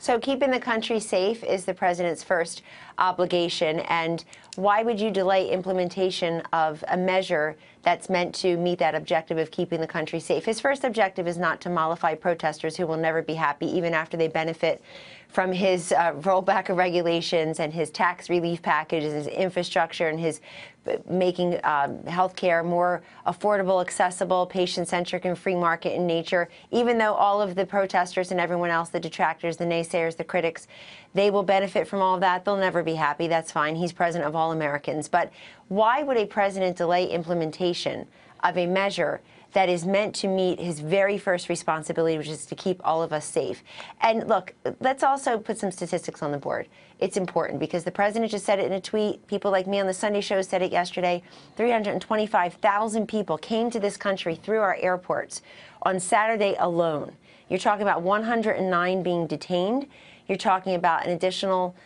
So keeping the country safe is the president's first obligation. And why would you delay implementation of a measure that's meant to meet that objective of keeping the country safe? His first objective is not to mollify protesters who will never be happy, even after they benefit from his rollback of regulations and his tax relief packages, his infrastructure, and his making health care more affordable, accessible, patient-centric, and free market in nature. Even though all of the protesters and everyone else, the detractors, the naysayers, the critics, they will benefit from all of that. They'll never be happy. That's fine. He's president of all Americans. But why would a president delay implementation of a measure that is meant to meet his very first responsibility, which is to keep all of us safe? And look, let's also put some statistics on the board. It's important because the president just said it in a tweet. People like me on the Sunday show said it yesterday. 325,000 people came to this country through our airports on Saturday alone. You're talking about 109 being detained. You're talking about an additional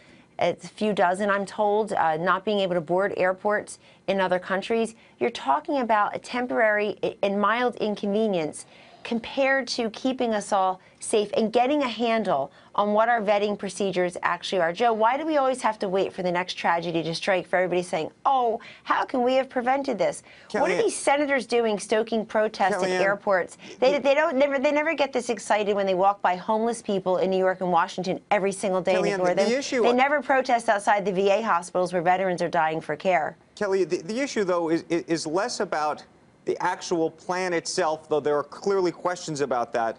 a few dozen, I'm told, not being able to board airports in other countries. You're talking about a temporary and mild inconvenience compared to keeping us all safe and getting a handle on what our vetting procedures actually are. Joe, why do we always have to wait for the next tragedy to strike for everybody saying, oh, how can we have prevented this? Kellyanne, what are these senators doing stoking protests at airports? They never get this excited when they walk by homeless people in New York and Washington every single day and ignore them. They never protest outside the VA hospitals where veterans are dying for care. Kelly, the issue, though, is less about the actual plan itself, though there are clearly questions about that,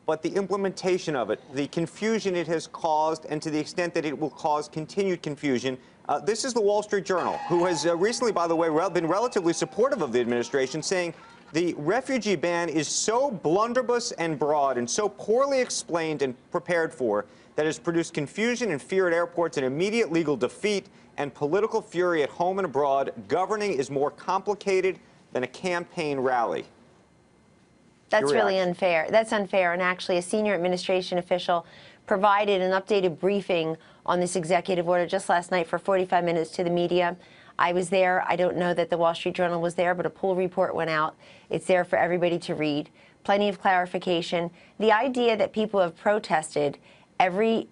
but the implementation of it, the confusion it has caused, and to the extent that it will cause continued confusion. This is the Wall Street Journal, who has recently, by the way, been relatively supportive of the administration, saying the refugee ban is so blunderbuss and broad and so poorly explained and prepared for that has produced confusion and fear at airports and immediate legal defeat and political fury at home and abroad. Governing is more complicated than a campaign rally. That's really unfair. That's unfair. And actually, a senior administration official provided an updated briefing on this executive order just last night for 45 minutes to the media. I was there. I don't know that the Wall Street Journal was there, but a poll report went out. It's there for everybody to read. Plenty of clarification. The idea that people have protested every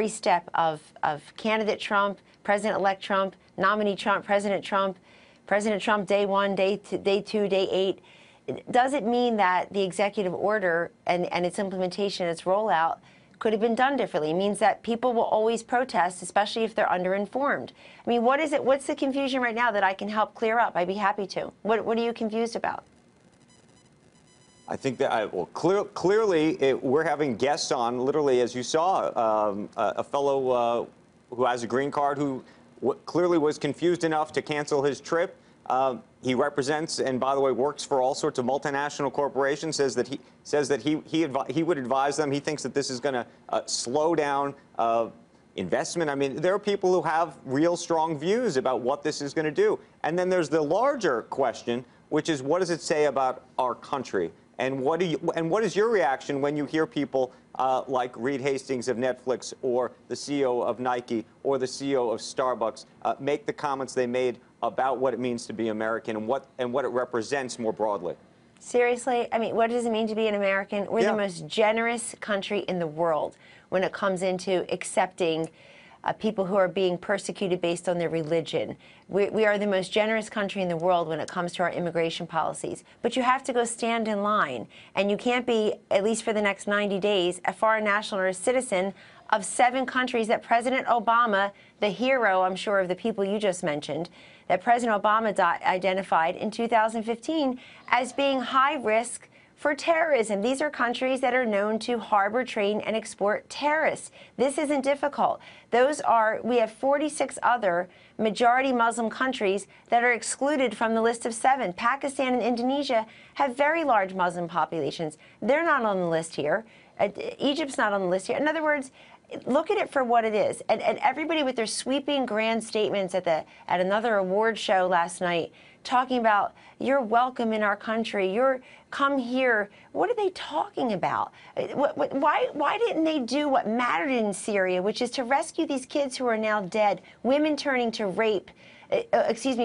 step of candidate Trump, President-elect Trump, nominee Trump, President Trump, day one, day two, day 8. Does it mean that the executive order and its implementation, its rollout, could have been done differently? It means that people will always protest, especially if they're underinformed. I mean, what is it? What's the confusion right now that I can help clear up? I'd be happy to. What are you confused about? I think that, well, clearly we're having guests on, literally, as you saw, a fellow who has a green card who clearly was confused enough to cancel his trip. He represents, and by the way, works for all sorts of multinational corporations. Says that he would advise them. He thinks that this is going to slow down investment. I mean, there are people who have real strong views about what this is going to do. And then there's the larger question, which is, what does it say about our country? And what is your reaction when you hear people like Reed Hastings of Netflix, or the CEO of Nike, or the CEO of Starbucks make the comments they made about what it means to be American and what it represents more broadly? Seriously, I mean, what does it mean to be an American? We're the most generous country in the world when it comes into accepting people who are being persecuted based on their religion. We are the most generous country in the world when it comes to our immigration policies. But you have to go stand in line, and you can't be, at least for the next 90 days, a foreign national or a citizen of 7 countries that President Obama, the hero, I'm sure, of the people you just mentioned, that President Obama identified in 2015 as being high risk for terrorism. These are countries that are known to harbor, train, and export terrorists. This isn't difficult. We have 46 other majority Muslim countries that are excluded from the list of 7. Pakistan and Indonesia have very large Muslim populations. They're not on the list here. Egypt's not on the list here. In other words, look at it for what it is. And everybody with their sweeping grand statements at another award show last night, talking about, you're welcome in our country, come here. What are they talking about? Why didn't they do what mattered in Syria, which is to rescue these kids who are now dead, women turning to rape,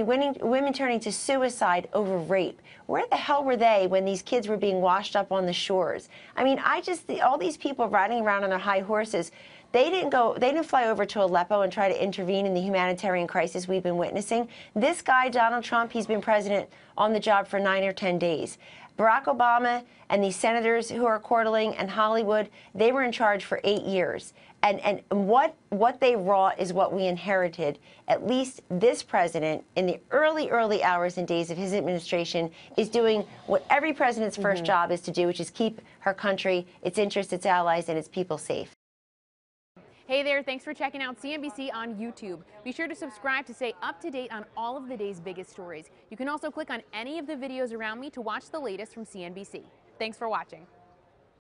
women turning to suicide over rape. Where the hell were they when these kids were being washed up on the shores? I mean, all these people riding around on their high horses, they didn't fly over to Aleppo and try to intervene in the humanitarian crisis we've been witnessing. This guy, Donald Trump, he's been president on the job for 9 or 10 days. Barack Obama and these senators who are courting and Hollywood, they were in charge for 8 years. And what they wrought is what we inherited. At least this president, in the early hours and days of his administration, is doing what every president's first job is to do, which is keep her country, its interests, its allies, and its people safe. Hey there, thanks for checking out CNBC on YouTube. Be sure to subscribe to stay up to date on all of the day's biggest stories. You can also click on any of the videos around me to watch the latest from CNBC. Thanks for watching.